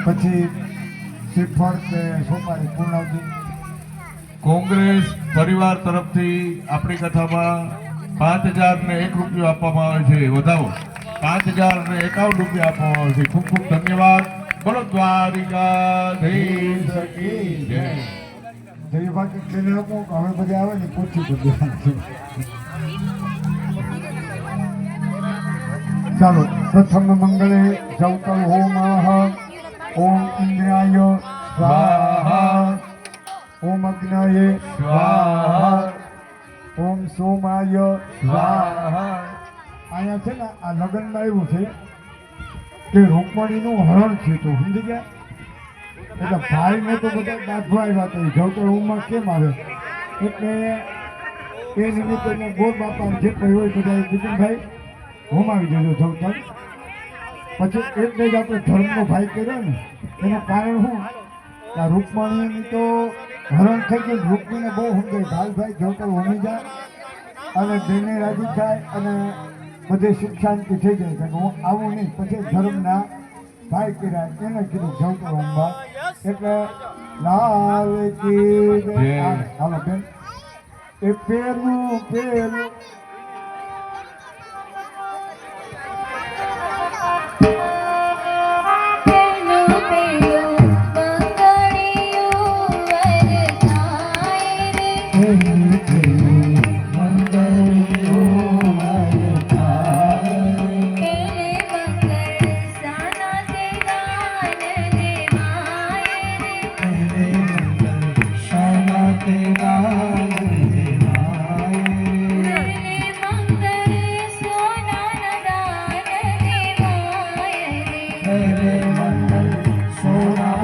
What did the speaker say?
પછી શ્રીફળ કે સોપારી પૂર્ણાવતી કોંગ્રેસ પરિવાર તરફથી આપણી કથામાં 5001 રૂપિયો આપવામાં આવે છે. વધાવો 5051 રૂપિયા આપવામાં આવે છે. ખૂબ ખૂબ ધન્યવાદ. બોલો દ્વારિકાધીશ કી જય. જય બાકી ખેલે આપો હવે બધા આવે ને પૂછી બધી. ચાલો પ્રથમ મંગળે જવતલ હોમ ઓમ ઇન્દ્રાય સ્વાહા ઓમ અગ્નયે સ્વાહા ઓમ સોમાય સ્વાહા. અહીંયા છે ને આ લગ્નમાં એવું છે કે રૂકમણીનું હરણ છે તો સમજી ગયા એટલે ભાઈને તો બધા બાંધવા આવ્યા હતા જવતર હોમમાં કેમ આવે એટલે એ નિમિત્તે ગોર બાપા જે કોઈ હોય બધા જીતનભાઈ હોમાવી દેજો જવતર. પછી એટલે જ આપણે ધર્મનો ભાઈ કર્યો ને એનું કારણ શું આ રૂકમણીની તો હરણ થઈ ગયું. રૂકમીને બહુ સમજાય ભાઈ જવતર હોમી જાય અને બેને રાજી થાય અને બધે સુખ શાંતિ થઈ જાય કે હું આવું નહીં. પછી ધર્મના ભાઈ કર્યા એને કીધું જવતર હોમવા એટલે લાલ કી હાલો બેન એ પેલું મંગલ